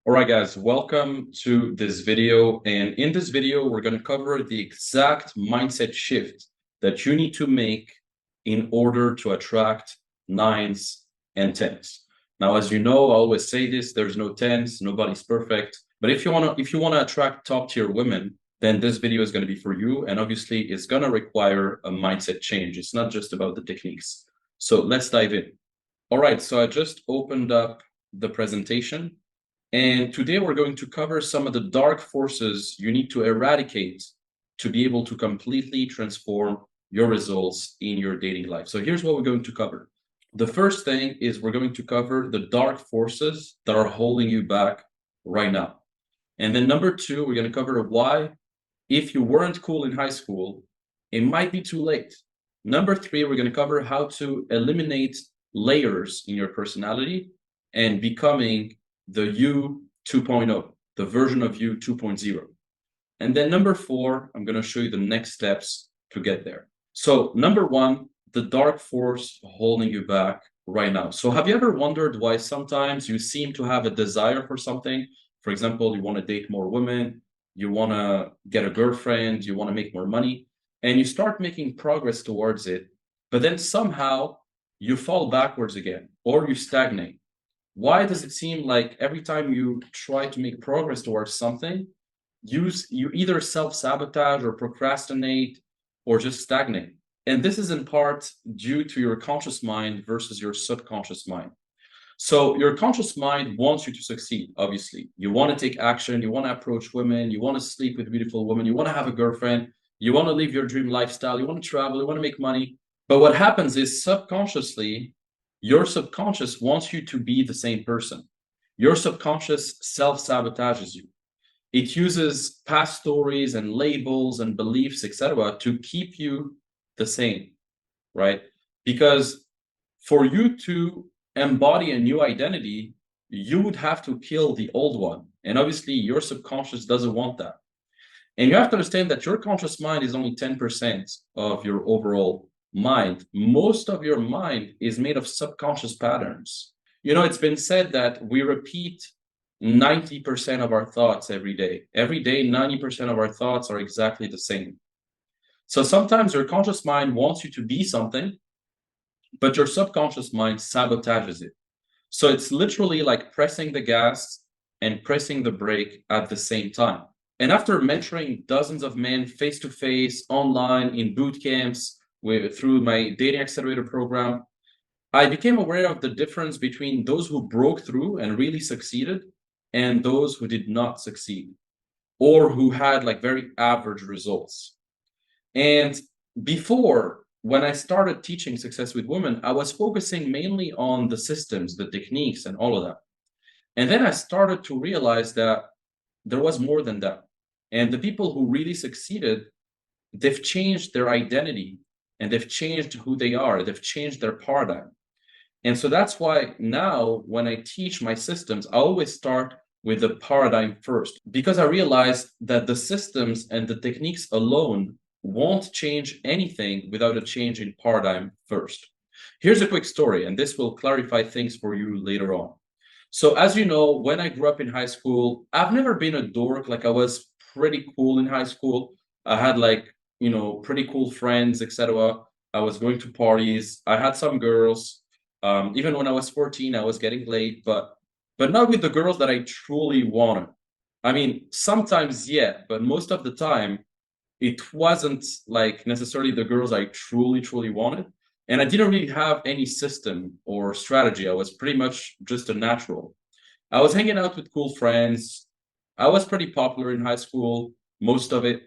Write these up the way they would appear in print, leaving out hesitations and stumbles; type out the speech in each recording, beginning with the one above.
All right, guys, welcome to this video. And in this video, we're going to cover the exact mindset shift that you need to make in order to attract nines and tens. Now, as you know, I always say this, there's no tens, nobody's perfect. But if you want to attract top tier women, then this video is going to be for you. And obviously, it's going to require a mindset change. It's not just about the techniques. So let's dive in. All right, so I just opened up the presentation. And today we're going to cover some of the dark forces you need to eradicate to be able to completely transform your results in your dating life. So here's what we're going to cover. The first thing is we're going to cover the dark forces that are holding you back right now. And then number two, we're going to cover why, if you weren't cool in high school, it might be too late. Number three, we're going to cover how to eliminate layers in your personality and becoming the you 2.0, the version of you 2.0. And then number four, I'm going to show you the next steps to get there. So number one, the dark force holding you back right now. So have you ever wondered why sometimes you seem to have a desire for something? For example, you want to date more women, you want to get a girlfriend, you want to make more money, and you start making progress towards it, but then somehow you fall backwards again, or you stagnate. Why does it seem like every time you try to make progress towards something, you either self-sabotage or procrastinate or just stagnate? And this is in part due to your conscious mind versus your subconscious mind. So your conscious mind wants you to succeed, obviously. You want to take action, you want to approach women, you want to sleep with beautiful women, you want to have a girlfriend, you want to live your dream lifestyle, you want to travel, you want to make money. But what happens is subconsciously, your subconscious wants you to be the same person. Your subconscious self-sabotages you. It uses past stories and labels and beliefs, etc., to keep you the same, right? Because for you to embody a new identity, you would have to kill the old one. And obviously, your subconscious doesn't want that. And you have to understand that your conscious mind is only 10% of your overall mind. Most of your mind is made of subconscious patterns. You know, it's been said that we repeat 90% of our thoughts every day. Every day, 90% of our thoughts are exactly the same. So sometimes your conscious mind wants you to be something, but your subconscious mind sabotages it. So it's literally like pressing the gas and pressing the brake at the same time. And after mentoring dozens of men face-to-face, online, in boot camps, through my dating accelerator program, I became aware of the difference between those who broke through and really succeeded and those who did not succeed or who had like very average results. And before, when I started teaching success with women, I was focusing mainly on the systems, the techniques, and all of that. And then I started to realize that there was more than that. And the people who really succeeded, they've changed their identity and they've changed who they are. They've changed their paradigm. And so that's why now when I teach my systems, I always start with the paradigm first, because I realized that the systems and the techniques alone won't change anything without a change in paradigm first. Here's a quick story, and this will clarify things for you later on. So as you know, when I grew up in high school, I've never been a dork. Like I was pretty cool in high school. I had like, you know, pretty cool friends, etc. I was going to parties. I had some girls. Even when I was 14, I was getting laid, but not with the girls that I truly wanted. I mean, sometimes, yeah, but most of the time, it wasn't like necessarily the girls I truly wanted. And I didn't really have any system or strategy. I was pretty much just a natural. I was hanging out with cool friends. I was pretty popular in high school, most of it.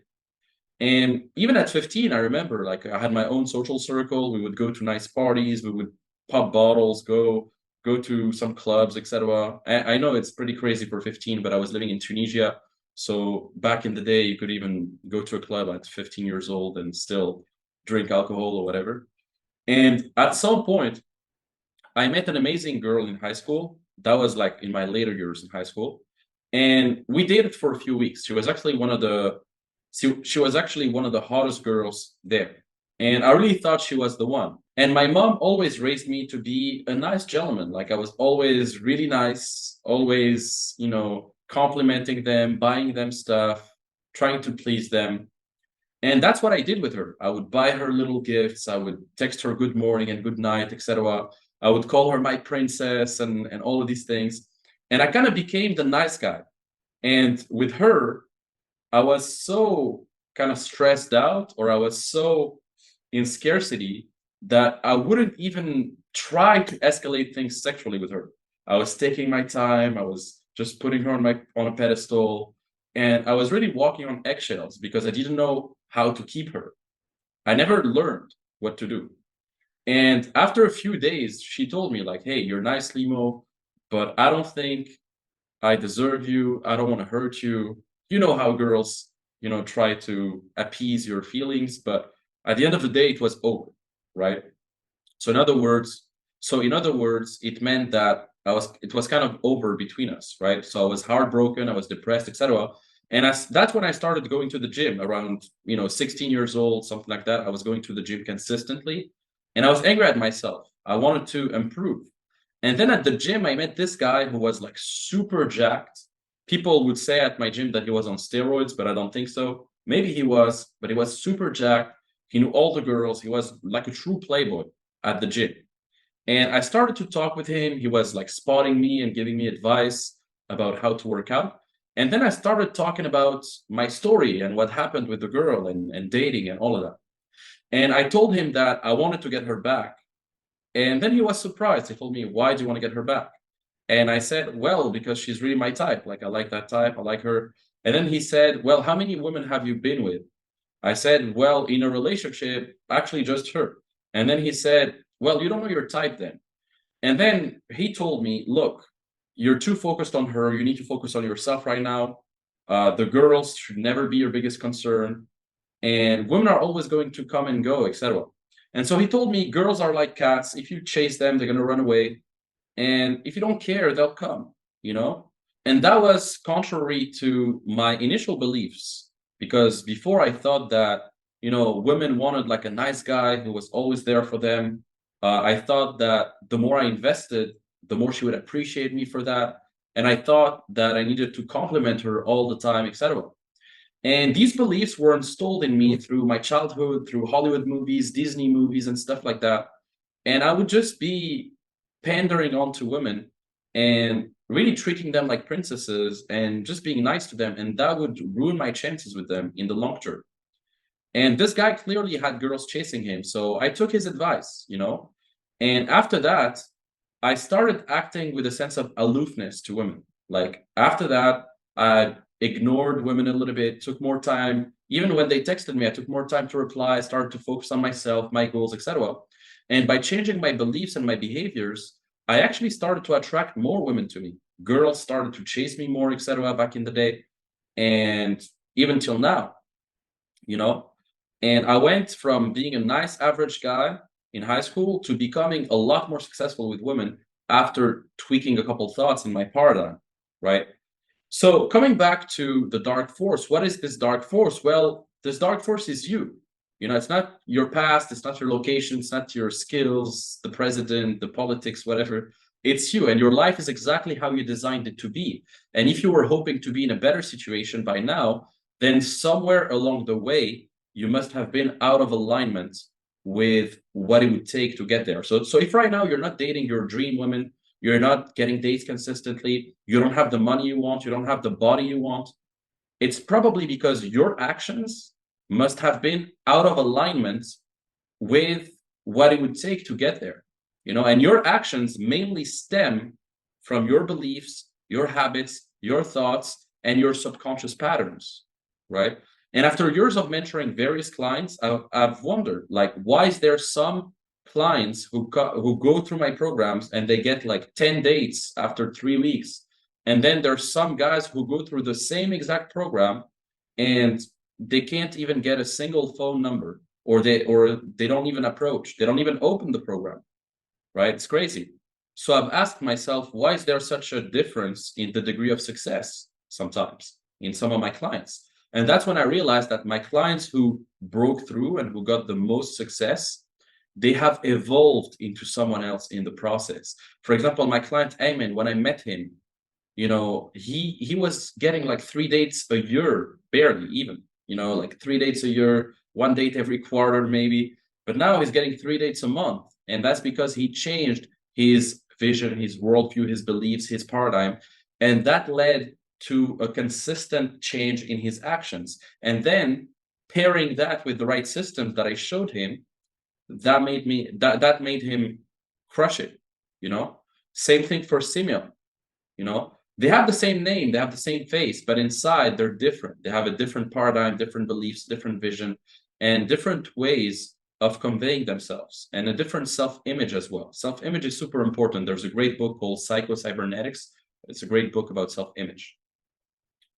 And even at 15, I remember like I had my own social circle. We would go to nice parties. We would pop bottles, go to some clubs, etc. I know it's pretty crazy for 15, but I was living in Tunisia. So back in the day, you could even go to a club at 15 years old and still drink alcohol or whatever. And at some point, I met an amazing girl in high school. That was like in my later years in high school. And we dated for a few weeks. She was actually one of the hottest girls there. And I really thought she was the one. And my mom always raised me to be a nice gentleman. Like I was always really nice, always, complimenting them, buying them stuff, trying to please them. And that's what I did with her. I would buy her little gifts. I would text her good morning and good night, etc. I would call her my princess and all of these things. And I kind of became the nice guy. And with her, I was so kind of stressed out, or I was so in scarcity that I wouldn't even try to escalate things sexually with her. I was taking my time. I was just putting her on a pedestal, and I was really walking on eggshells because I didn't know how to keep her. I never learned what to do. And after a few days, she told me like, "Hey, you're nice, Limo, but I don't think I deserve you. I don't want to hurt you." You know how girls, try to appease your feelings, but at the end of the day, it was over, right? So in other words, it meant that it was kind of over between us, right? So I was heartbroken, I was depressed, etc. And that's when I started going to the gym around, 16 years old, something like that. I was going to the gym consistently, and I was angry at myself. I wanted to improve. And then at the gym, I met this guy who was like super jacked. People would say at my gym that he was on steroids, but I don't think so. Maybe he was, but he was super jacked. He knew all the girls. He was like a true playboy at the gym. And I started to talk with him. He was like spotting me and giving me advice about how to work out. And then I started talking about my story and what happened with the girl and dating and all of that. And I told him that I wanted to get her back. And then he was surprised. He told me, "Why do you want to get her back?" And I said, "Well, because she's really my type. Like, I like that type. I like her." And then he said, "Well, how many women have you been with?" I said, "Well, in a relationship, actually just her." And then he said, "Well, you don't know your type then." And then he told me, "Look, you're too focused on her. You need to focus on yourself right now. The girls should never be your biggest concern. And women are always going to come and go, etc." And so he told me, girls are like cats. If you chase them, they're going to run away. And if you don't care, they'll come, you know? And that was contrary to my initial beliefs, because before I thought that, women wanted like a nice guy who was always there for them. I thought that the more I invested, the more she would appreciate me for that. And I thought that I needed to compliment her all the time, etc. And these beliefs were installed in me through my childhood, through Hollywood movies, Disney movies, and stuff like that. And I would just be pandering onto women and really treating them like princesses and just being nice to them. And that would ruin my chances with them in the long term. And this guy clearly had girls chasing him. So I took his advice. And after that, I started acting with a sense of aloofness to women. Like after that, I ignored women a little bit, took more time. Even when they texted me, I took more time to reply, started to focus on myself, my goals, etc. And by changing my beliefs and my behaviors, I actually started to attract more women to me. Girls started to chase me more, etc. back in the day. And even till now, you know. And I went from being a nice average guy in high school to becoming a lot more successful with women after tweaking a couple thoughts in my paradigm, right? So coming back to the dark force, what is this dark force? Well, this dark force is you. It's not your past, it's not your location, it's not your skills, the president, the politics, whatever. It's you, and your life is exactly how you designed it to be. And if you were hoping to be in a better situation by now, then somewhere along the way, you must have been out of alignment with what it would take to get there. So if right now you're not dating your dream women, you're not getting dates consistently, you don't have the money you want, you don't have the body you want, it's probably because your actions must have been out of alignment with what it would take to get there. And your actions mainly stem from your beliefs, your habits, your thoughts, and your subconscious patterns, right? And after years of mentoring various clients, I've wondered, like, why is there some clients who go through my programs and they get like 10 dates after 3 weeks, and then there's some guys who go through the same exact program and they can't even get a single phone number, or they don't even approach, they don't even open the program, right? It's crazy. So I've asked myself, why is there such a difference in the degree of success sometimes in some of my clients? And that's when I realized that my clients who broke through and who got the most success, they have evolved into someone else in the process. For example, my client Ayman, when I met him, he was getting like 3 dates a year, barely even, like 3 dates a year, 1 date every quarter maybe. But now he's getting 3 dates a month. And that's because he changed his vision, his worldview, his beliefs, his paradigm. And that led to a consistent change in his actions. And then pairing that with the right systems that I showed him, that made him crush it, you know. Same thing for Simeon, you know. They have the same name, they have the same face, but inside they're different. They have a different paradigm, different beliefs, different vision, and different ways of conveying themselves, and a different self-image as well. Self-image is super important. There's a great book called Psycho-Cybernetics. It's a great book about self-image.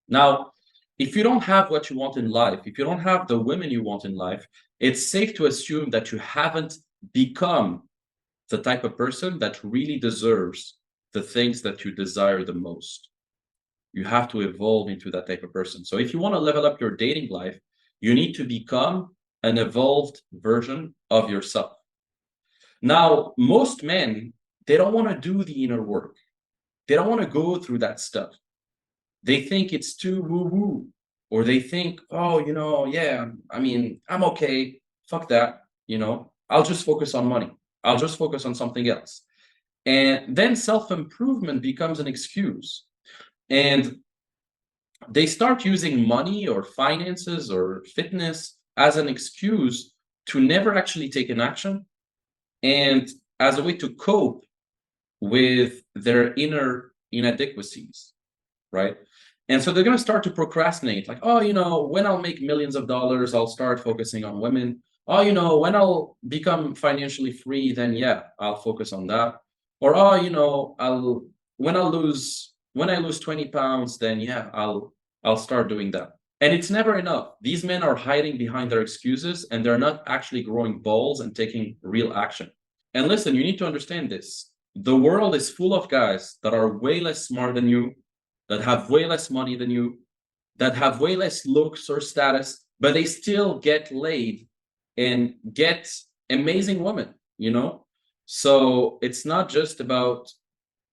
Now, if you don't have what you want in life, if you don't have the women you want in life, it's safe to assume that you haven't become the type of person that really deserves the things that you desire the most. You have to evolve into that type of person. So if you want to level up your dating life, you need to become an evolved version of yourself. Now, most men, they don't want to do the inner work. They don't want to go through that stuff. They think it's too woo-woo, or they think, oh, yeah, I mean, I'm okay, fuck that, I'll just focus on money. I'll just focus on something else. And then self-improvement becomes an excuse. And they start using money or finances or fitness as an excuse to never actually take an action, and as a way to cope with their inner inadequacies, right? And so they're going to start to procrastinate, like, oh, when I'll make millions of dollars, I'll start focusing on women. Oh, when I'll become financially free, then yeah, I'll focus on that. Or, when I lose 20 pounds, then yeah, I'll start doing that. And it's never enough. These men are hiding behind their excuses, and they're not actually growing balls and taking real action. And listen, you need to understand this. The world is full of guys that are way less smart than you, that have way less money than you, that have way less looks or status, but they still get laid and get amazing women, So it's not just about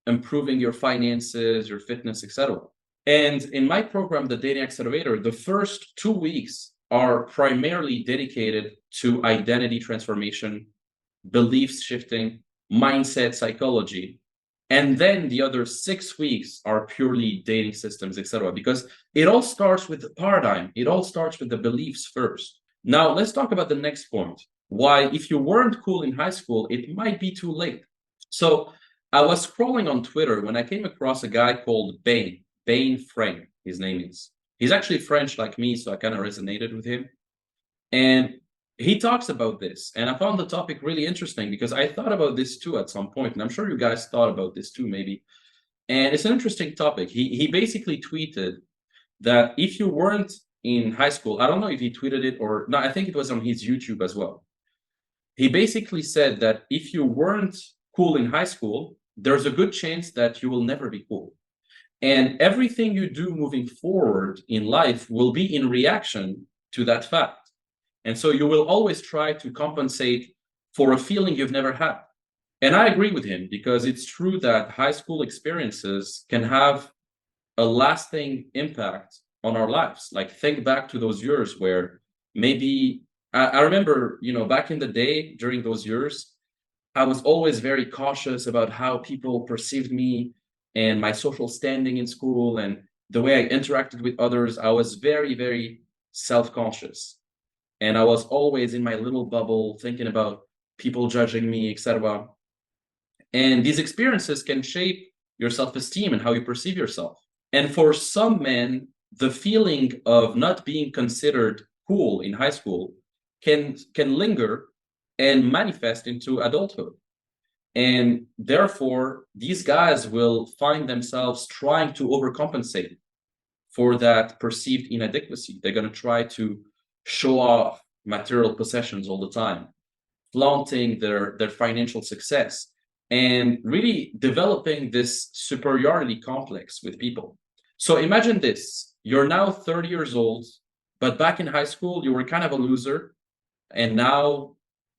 improving your finances, your fitness, etc. And in my program, the Dating Accelerator, the first 2 weeks are primarily dedicated to identity transformation, beliefs shifting, mindset psychology. And then the other 6 weeks are purely dating systems, etc. Because it all starts with the paradigm. It all starts with the beliefs first. Now, let's talk about the next point. Why, if you weren't cool in high school, it might be too late. So I was scrolling on Twitter when I came across a guy called Bain Frank, his name is. He's actually French like me, so I kind of resonated with him. And he talks about this, and I found the topic really interesting because I thought about this too at some point, and I'm sure you guys thought about this too, maybe. And it's an interesting topic. He basically tweeted that if you weren't in high school, I don't know if he tweeted it or no, I think it was on his YouTube as well. He basically said that if you weren't cool in high school, there's a good chance that you will never be cool. And everything you do moving forward in life will be in reaction to that fact. And so you will always try to compensate for a feeling you've never had. And I agree with him, because it's true that high school experiences can have a lasting impact on our lives. Like, think back to those years where maybe I remember, back in the day during those years, I was always very cautious about how people perceived me and my social standing in school and the way I interacted with others. I was very, very self-conscious. And I was always in my little bubble thinking about people judging me, etc. And these experiences can shape your self-esteem and how you perceive yourself. And for some men, the feeling of not being considered cool in high school can linger and manifest into adulthood. And therefore, these guys will find themselves trying to overcompensate for that perceived inadequacy. They're going to try to show off material possessions all the time, flaunting their financial success, and really developing this superiority complex with people. So imagine this. You're now 30 years old, but back in high school, you were kind of a loser. And now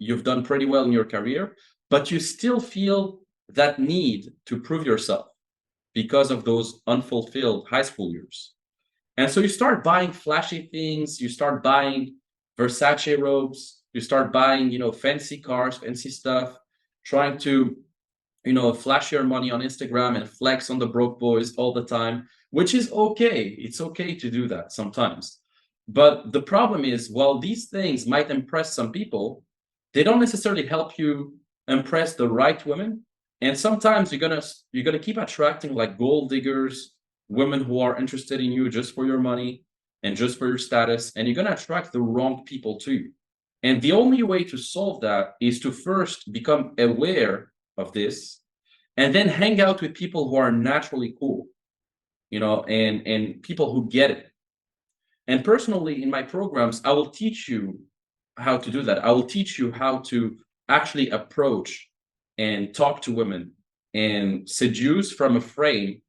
you've done pretty well in your career, but you still feel that need to prove yourself because of those unfulfilled high school years. And so you start buying flashy things, you start buying Versace robes, you start buying, fancy cars, fancy stuff, trying to, flash your money on Instagram and flex on the broke boys all the time, which is okay. It's okay to do that sometimes. But the problem is, while these things might impress some people, they don't necessarily help you impress the right women. And sometimes you're gonna keep attracting like gold diggers, women who are interested in you just for your money and just for your status, and you're gonna attract the wrong people to you. And the only way to solve that is to first become aware of this and then hang out with people who are naturally cool, and people who get it. And personally, in my programs, I will teach you how to do that. I will teach you how to actually approach and talk to women and seduce from a frame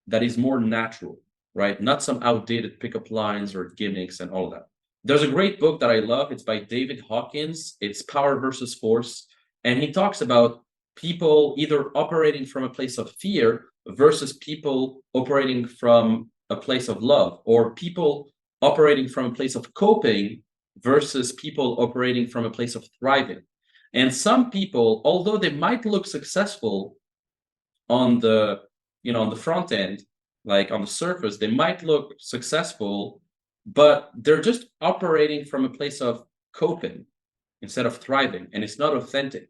that is more natural, right? Not some outdated pickup lines or gimmicks and all that. There's a great book that I love. It's by David Hawkins. It's Power versus Force. And he talks about people either operating from a place of fear versus people operating from a place of love, or people operating from a place of coping versus people operating from a place of thriving. And some people, although they might look successful on the on the front end, like on the surface, they might look successful, but they're just operating from a place of coping instead of thriving, and it's not authentic.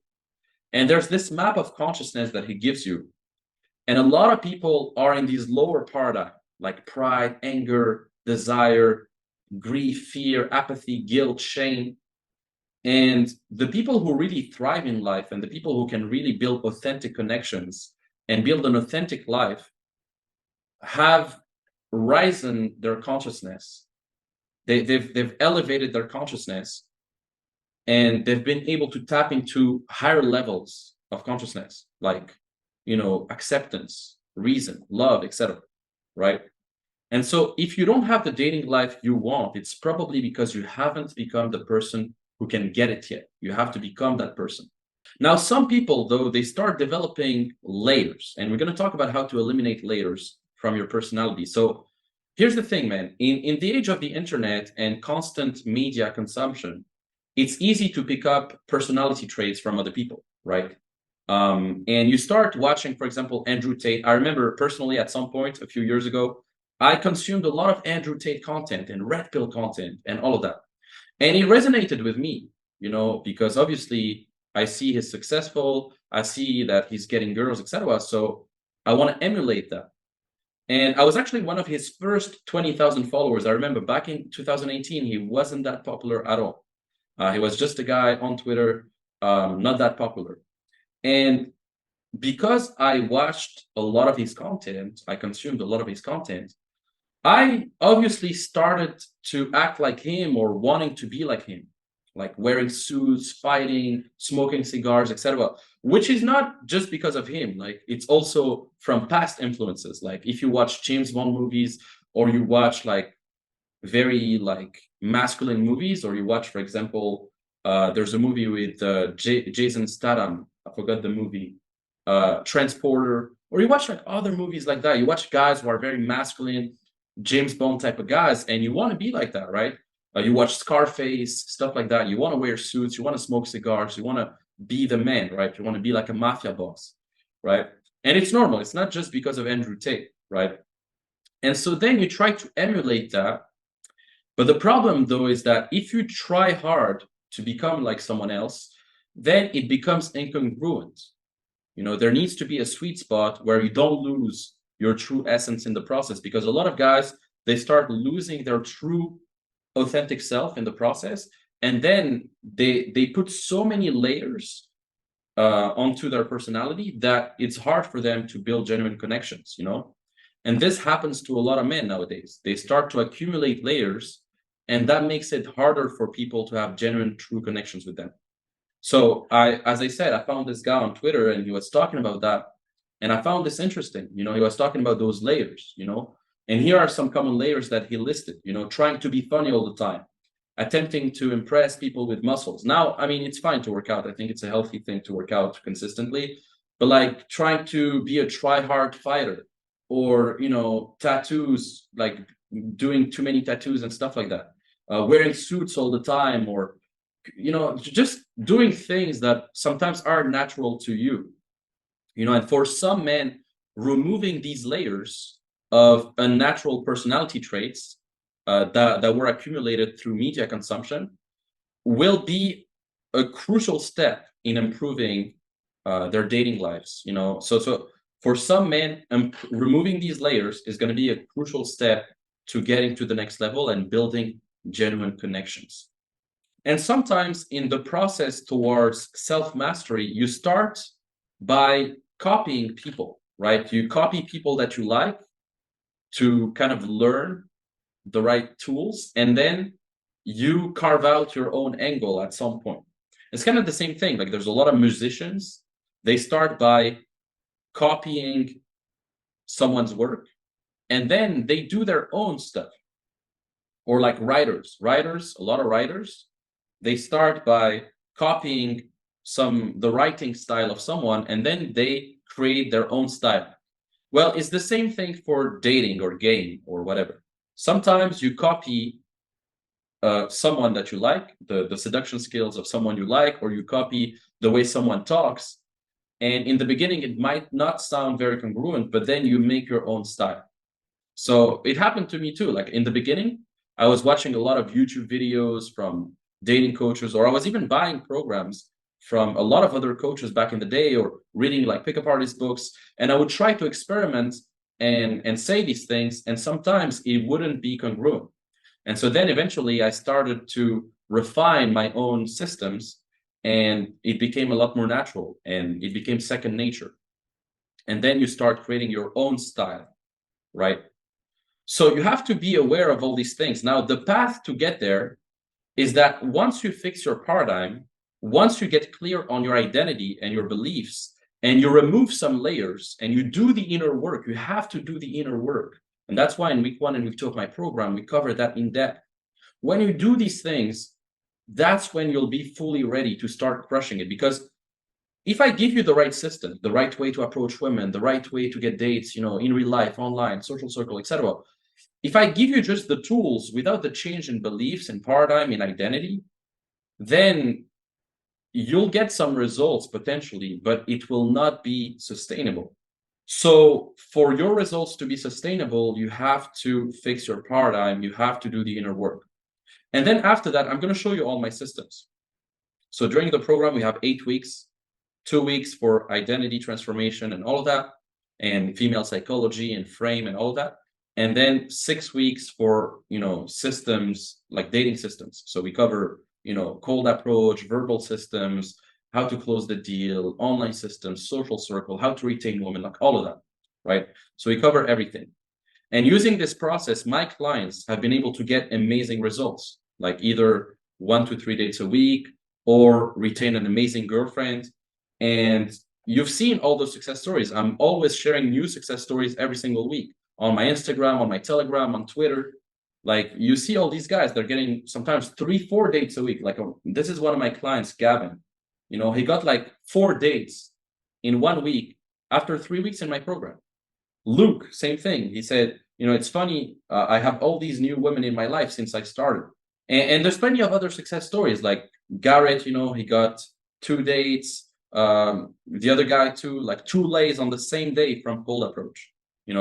And there's this map of consciousness that he gives you. And a lot of people are in these lower paradigm, like pride, anger, desire, grief, fear, apathy, guilt, shame. And the people who really thrive in life and the people who can really build authentic connections and build an authentic life have risen their consciousness. They've elevated their consciousness, and they've been able to tap into higher levels of consciousness, like acceptance, reason, love, etc. Right? And so if you don't have the dating life you want, it's probably because you haven't become the person who can get it yet. You have to become that person. Now, some people, though, they start developing layers, and we're going to talk about how to eliminate layers from your personality. So here's the thing, man. In the age of the internet and constant media consumption, it's easy to pick up personality traits from other people, right? And you start watching, for example, Andrew Tate. I remember personally at some point a few years ago, I consumed a lot of Andrew Tate content and red pill content and all of that. And it resonated with me, because obviously I see he's successful, I see that he's getting girls, etc. So I want to emulate that. And I was actually one of his first 20,000 followers. I remember back in 2018, he wasn't that popular at all. He was just a guy on Twitter, not that popular. And because I watched a lot of his content, I consumed a lot of his content, I obviously started to act like him or wanting to be like him, like wearing suits, fighting, smoking cigars, etc. Which is not just because of him. Like, it's also from past influences. Like, if you watch James Bond movies, or you watch like very like masculine movies, or you watch, for example, there's a movie with Jason Statham. I forgot the movie, Transporter. Or you watch like other movies like that. You watch guys who are very masculine, James Bond type of guys, and you want to be like that, right? You watch Scarface, stuff like that. You want to wear suits, you want to smoke cigars, you want to be the man, right? You want to be like a mafia boss, right? And it's normal. It's not just because of Andrew Tate, right? And so then you try to emulate that. But the problem, though, is that if you try hard to become like someone else, then it becomes incongruent. There needs to be a sweet spot where you don't lose your true essence in the process, because a lot of guys, they start losing their true authentic self in the process, and then they put so many layers onto their personality that it's hard for them to build genuine connections. And this happens to a lot of men nowadays. They start to accumulate layers, and that makes it harder for people to have genuine, true connections with them. So as I said, I found this guy on Twitter, and he was talking about that. And I found this interesting. He was talking about those layers, and here are some common layers that he listed, trying to be funny all the time, attempting to impress people with muscles. Now, I mean, it's fine to work out. I think it's a healthy thing to work out consistently, but like trying to be a try-hard fighter, or tattoos, like doing too many tattoos and stuff like that, wearing suits all the time, or just doing things that sometimes are natural to you. And for some men, removing these layers of unnatural personality traits that were accumulated through media consumption will be a crucial step in improving their dating lives. So for some men, removing these layers is going to be a crucial step to getting to the next level and building genuine connections. And sometimes in the process towards self-mastery, you start by copying people, right? You copy people that you like to kind of learn the right tools, and then you carve out your own angle at some point. It's kind of the same thing. Like there's a lot of musicians, they start by copying someone's work, and then they do their own stuff. Or like writers, a lot of writers, they start by copying the writing style of someone, and then they create their own style. Well, it's the same thing for dating or game or whatever. Sometimes you copy someone that you like, the seduction skills of someone you like, or you copy the way someone talks. And in the beginning, it might not sound very congruent, but then you make your own style. So it happened to me too. Like in the beginning, I was watching a lot of YouTube videos from dating coaches, or I was even buying programs from a lot of other coaches back in the day, or reading like pickup artist books. And I would try to experiment and say these things, and sometimes it wouldn't be congruent. And so then eventually I started to refine my own systems, and it became a lot more natural, and it became second nature. And then you start creating your own style, right? So you have to be aware of all these things. Now, the path to get there is that once you fix your paradigm, once you get clear on your identity and your beliefs, and you remove some layers and you do the inner work, you have to do the inner work. And that's why in week 1 and week 2 of my program, we cover that in depth. When you do these things, that's when you'll be fully ready to start crushing it. Because if I give you the right system, the right way to approach women, the right way to get dates, in real life, online, social circle, etc., if I give you just the tools without the change in beliefs and paradigm and identity, then you'll get some results potentially, but it will not be sustainable. So for your results to be sustainable, you have to fix your paradigm, you have to do the inner work. And then after that, I'm going to show you all my systems. So during the program, we have 8 weeks, 2 weeks for identity transformation and all of that, and female psychology and frame and all of that. And then 6 weeks for, systems like dating systems. So we cover, cold approach, verbal systems, how to close the deal, online systems, social circle, how to retain women, like all of that, right? So we cover everything. And using this process, my clients have been able to get amazing results, like either 1 to 3 dates a week, or retain an amazing girlfriend. And you've seen all those success stories. I'm always sharing new success stories every single week on my Instagram, on my Telegram, on Twitter. Like you see all these guys, they're getting sometimes 3-4 dates a week. Like this is one of my clients, Gavin. He got like 4 dates in 1 week after 3 weeks in my program. Luke, same thing. He said, it's funny, I have all these new women in my life since I started. And there's plenty of other success stories, like Garrett, he got 2 dates. The other guy too, like 2 lays on the same day from cold approach.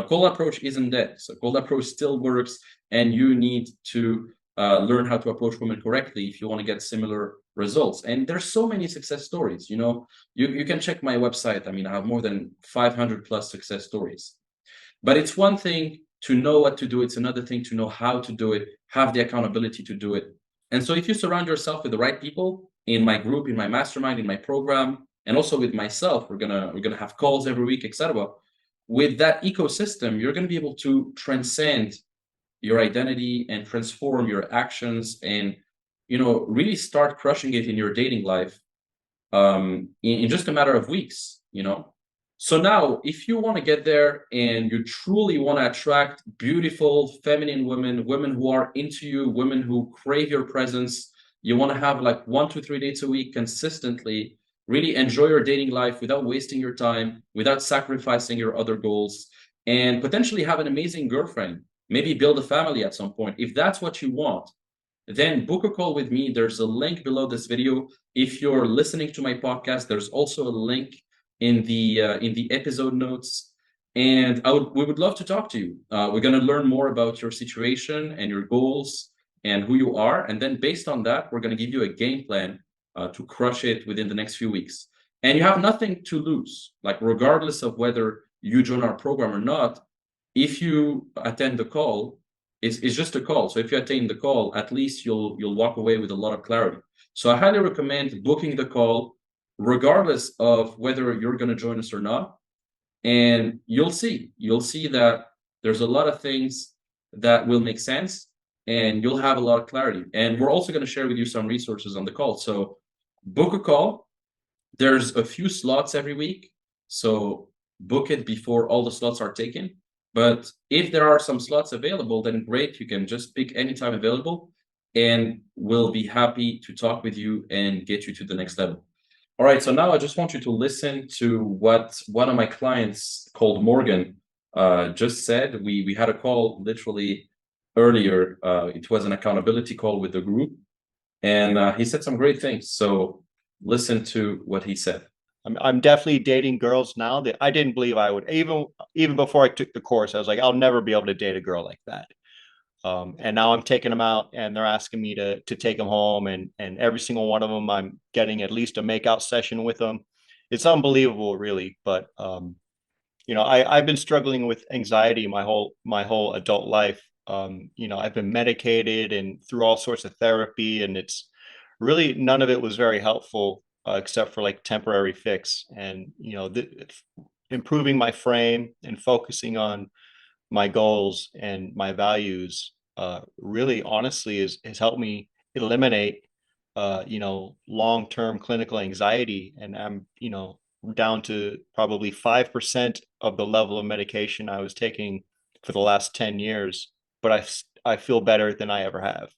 Cold approach isn't dead. So cold approach still works, and you need to learn how to approach women correctly if you want to get similar results. And there's so many success stories. You can check my website. I mean, I have more than 500 plus success stories. But it's one thing to know what to do. It's another thing to know how to do it, have the accountability to do it. And so if you surround yourself with the right people in my group, in my mastermind, in my program, and also with myself, we're gonna have calls every week, etc. With that ecosystem, you're going to be able to transcend your identity and transform your actions, and really start crushing it in your dating life in just a matter of weeks. So now, if you want to get there and you truly want to attract beautiful, feminine women, women who are into you, women who crave your presence, you want to have like 1 to 3 dates a week consistently, really enjoy your dating life without wasting your time, without sacrificing your other goals, and potentially have an amazing girlfriend, maybe build a family at some point. If that's what you want, then book a call with me. There's a link below this video. If you're listening to my podcast, there's also a link in the episode notes. And we would love to talk to you. We're going to learn more about your situation and your goals and who you are. And then based on that, we're going to give you a game plan to crush it within the next few weeks. And you have nothing to lose. Like regardless of whether you join our program or not, if you attend the call, it's just a call. So if you attain the call, at least you'll walk away with a lot of clarity. So I highly recommend booking the call, regardless of whether you're going to join us or not. And you'll see that there's a lot of things that will make sense, and you'll have a lot of clarity. And we're also going to share with you some resources on the call. So book a call. There's a few slots every week, so book it before all the slots are taken. But if there are some slots available, then great, you can just pick any time available, and we'll be happy to talk with you and get you to the next level. All right, so now I just want you to listen to what one of my clients called Morgan just said. We had a call literally earlier. It was an accountability call with the group, and he said some great things. So listen to what he said. I'm definitely dating girls now that I didn't believe I would. Even before I took the course, I was like, I'll never be able to date a girl like that. And now I'm taking them out, and they're asking me to take them home, and every single one of them, I'm getting at least a makeout session with them. It's unbelievable, really. But I've been struggling with anxiety my whole adult life. I've been medicated and through all sorts of therapy, and it's really none of it was very helpful, except for like temporary fix. And improving my frame and focusing on my goals and my values really honestly has helped me eliminate long-term clinical anxiety. And I'm down to probably 5% of the level of medication I was taking for the last 10 years, but I feel better than I ever have.